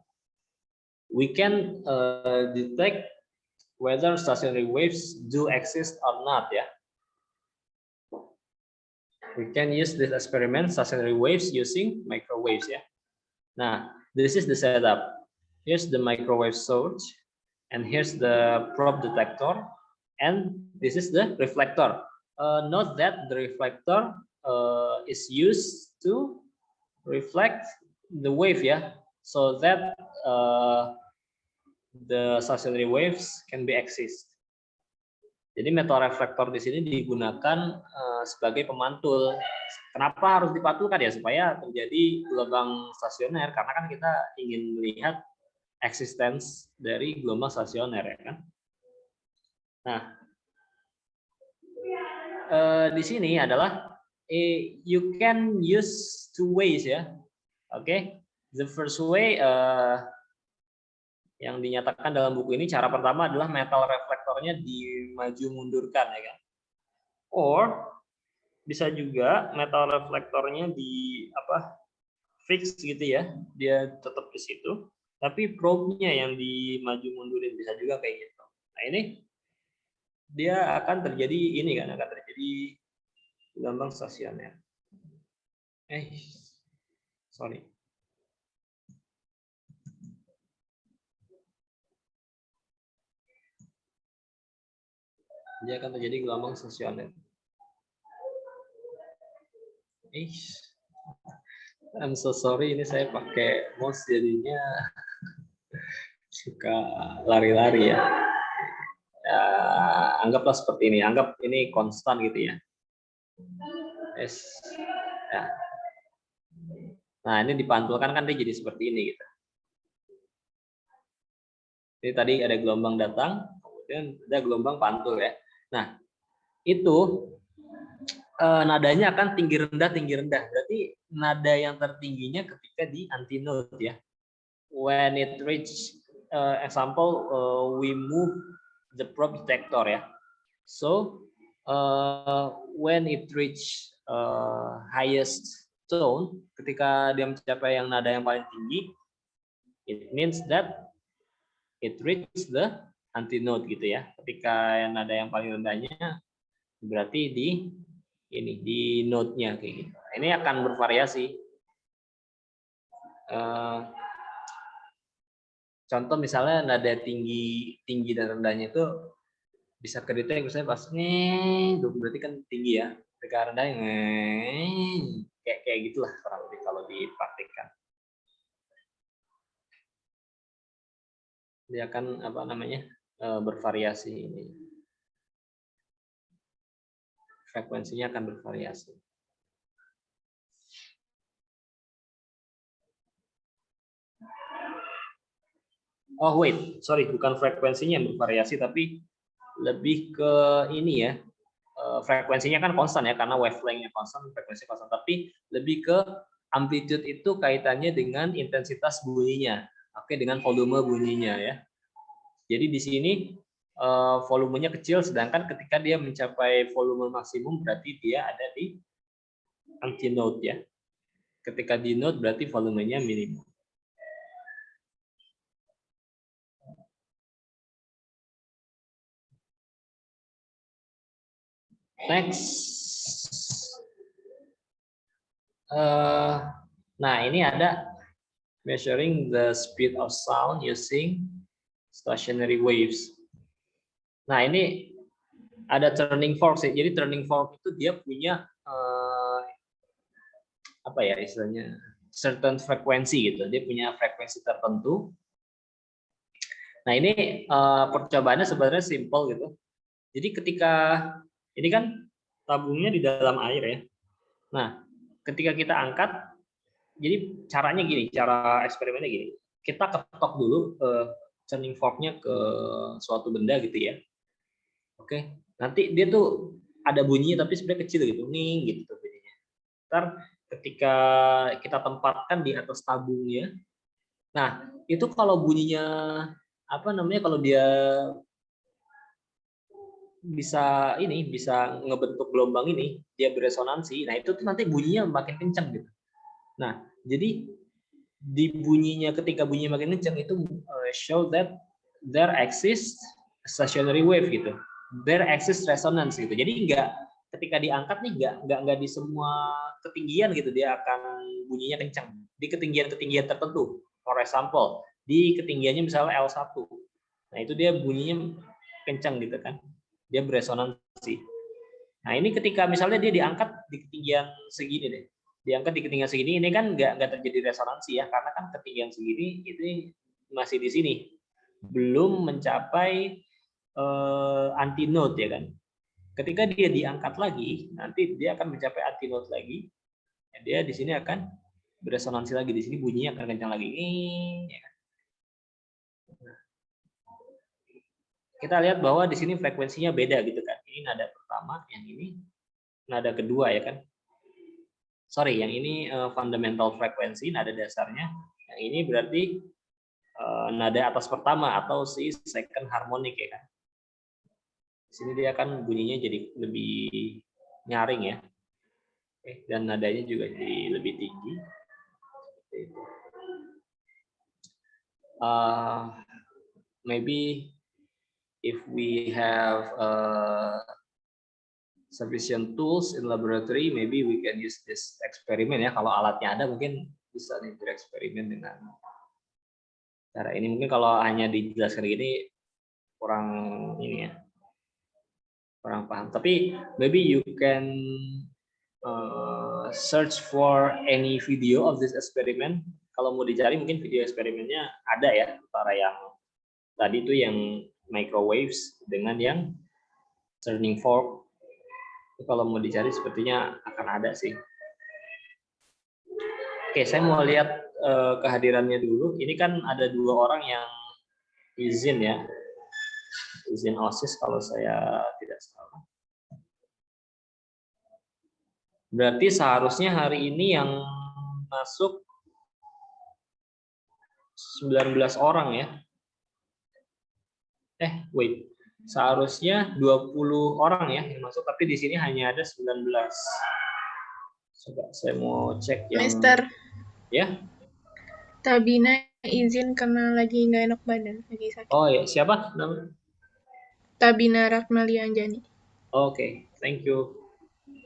We can detect whether stationary waves do exist or not ya. We can use this experiment stationary waves using microwaves ya. Nah, this is the setup. Here's the microwave source, and here's the probe detector, and this is the reflector. Note that the reflector is used to reflect the wave ya, so that the stationary waves can be exist. Jadi metal reflektor di sini digunakan sebagai pemantul. Kenapa harus dipantulkan ya? Supaya terjadi gelombang stasioner, karena kan kita ingin melihat eksistensi dari gelombang stasioner ya kan. Nah, di sini adalah you can use two ways ya. Oke, the first way yang dinyatakan dalam buku ini, cara pertama adalah metal reflektornya dimaju mundurkan ya kan. Or bisa juga metal reflektornya di fix gitu ya, dia tetap di situ, tapi probe-nya yang dimaju mundurin, bisa juga kayak gitu. Nah ini dia akan terjadi akan terjadi gelombang stasioner. Sorry. Dia akan terjadi gelombang stasioner. I'm so sorry, ini saya pakai mouse jadinya suka lari-lari ya. Ya, anggaplah seperti ini, anggap ini konstan gitu ya. Ya. Nah, ini dipantulkan kan dia jadi seperti ini gitu. Jadi tadi ada gelombang datang, kemudian ada gelombang pantul ya. Nah, itu nadanya akan tinggi rendah. Berarti nada yang tertingginya ketika di antinode ya. When it reach example we move the probe detector ya. So when it reach highest tone, ketika dia mencapai yang nada yang paling tinggi, it means that it reach the antinode gitu ya. Ketika yang nada yang paling rendahnya berarti di note-nya kayak gitu. Ini akan bervariasi. Contoh misalnya nada tinggi dan rendahnya itu bisa kedetek misalnya pas berarti kan tinggi ya. Ketika rendahnya kayak gitulah kurang lebih kalau dipraktikkan. Dia akan bervariasi ini. Frekuensinya akan bervariasi. Oh wait, sorry, bukan frekuensinya yang bervariasi, tapi lebih ke ini ya. Frekuensinya kan konstan ya, karena wavelength-nya konstan, frekuensi konstan. Tapi lebih ke amplitude itu kaitannya dengan intensitas bunyinya, oke, dengan volume bunyinya ya. Jadi di sini volumenya kecil, sedangkan ketika dia mencapai volume maksimum berarti dia ada di antinode ya. Ketika di node berarti volumenya minimum. Next. Nah, ini ada measuring the speed of sound using stationary waves. Nah, ini ada turning fork sih. Jadi turning fork itu dia punya apa ya istilahnya, certain frekuensi gitu. Dia punya frekuensi tertentu. Nah, ini percobaannya sebenarnya simple gitu. Jadi ketika ini kan tabungnya di dalam air ya. Nah, ketika kita angkat, jadi caranya gini, cara eksperimennya gini. Kita ketok dulu turning fork-nya ke suatu benda gitu ya. Oke, nanti dia tuh ada bunyinya tapi sebenarnya kecil gitu, ning gitu tuh bunyinya. Ntar ketika kita tempatkan di atas tabungnya, nah itu kalau bunyinya kalau dia bisa ngebentuk gelombang ini, dia beresonansi, nah itu tuh nanti bunyinya makin kencang gitu. Nah, jadi di bunyinya, ketika bunyinya makin kencang itu show that there exists stationary wave gitu, there exists resonance gitu. Jadi ketika diangkat nih nggak di semua ketinggian gitu dia akan bunyinya kencang. Di ketinggian tertentu, for example di ketinggiannya misalnya L1, nah itu dia bunyinya kencang gitu kan, dia beresonansi. Nah ini ketika misalnya dia diangkat di ketinggian segini deh, diangkat di ketinggian segini, ini kan nggak terjadi resonansi ya, karena kan ketinggian segini itu masih di sini, belum mencapai antinode ya kan. Ketika dia diangkat lagi, nanti dia akan mencapai antinode lagi, dia di sini akan beresonansi lagi, di sini bunyinya akan kencang lagi. Ya kan? Kita lihat bahwa di sini frekuensinya beda gitu kan. Ini nada pertama, yang ini nada kedua ya kan. Sorry, yang ini fundamental frekuensi, nada dasarnya. Yang ini berarti nada atas pertama atau si second harmonic ya kan. Di sini dia akan bunyinya jadi lebih nyaring ya. Dan nadanya juga jadi lebih tinggi. Maybe if we have sufficient tools in laboratory, maybe we can use this experiment ya. Kalau alatnya ada mungkin bisa nih bereksperimen dengan cara ini. Mungkin kalau hanya dijelaskan gini kurang ini ya, kurang paham. Tapi maybe you can search for any video of this experiment. Kalau mau dicari mungkin video eksperimennya ada ya, antara yang tadi itu yang microwaves dengan yang turning fork. Kalau mau dicari sepertinya akan ada sih. Oke, saya mau lihat kehadirannya dulu. Ini kan ada 2 orang yang izin ya, izin OSIS kalau saya tidak salah. Berarti seharusnya hari ini yang masuk 19 orang ya. Wait. Seharusnya 20 orang ya yang masuk, tapi di sini hanya ada 19. Coba saya mau cek yang Mister, ya. Tabina izin karena lagi nggak enak badan, lagi sakit. Oh ya, siapa namanya? Tabina Rakmali Anjani. Oke, thank you.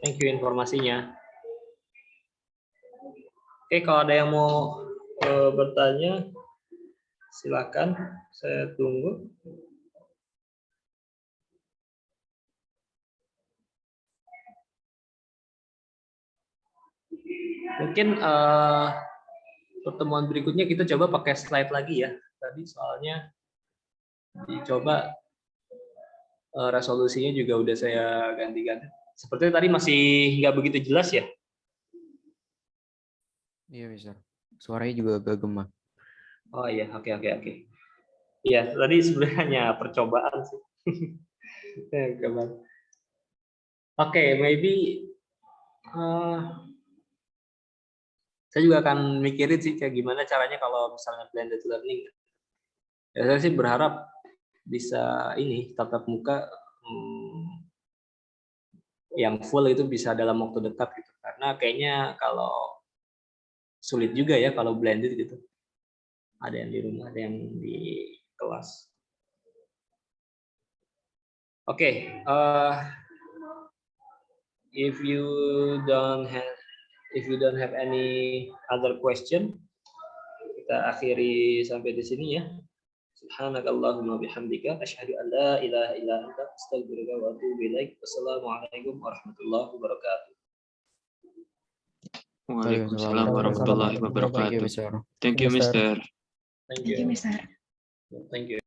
Thank you informasinya. Oke, kalau ada yang mau bertanya silakan, saya tunggu. Mungkin pertemuan berikutnya kita coba pakai slide lagi ya. Tadi soalnya dicoba resolusinya juga udah saya ganti-ganti. Sepertinya tadi masih nggak begitu jelas ya. Iya, Mister. Suaranya juga agak gema. Oh iya, oke. Iya, tadi sebenarnya hanya percobaan sih. Oke, maybe saya juga akan mikirin sih kayak gimana caranya kalau misalnya blended learning. Ya, saya sih berharap bisa ini tatap muka yang full itu bisa dalam waktu dekat gitu. Karena kayaknya kalau sulit juga ya kalau blended gitu. Ada yang di rumah, ada yang di kelas. Oke, if you don't have any other question, kita akhiri sampai di sini ya. Subhanakallahumma bihamdika asyhadu an la ilaha illa anta astaghfiruka wa atubu ilaik. Wassalamualaikum warahmatullahi wabarakatuh. Waalaikumsalam warahmatullahi wabarakatuh. Thank you, Mister. Thank you. Mister. Thank you.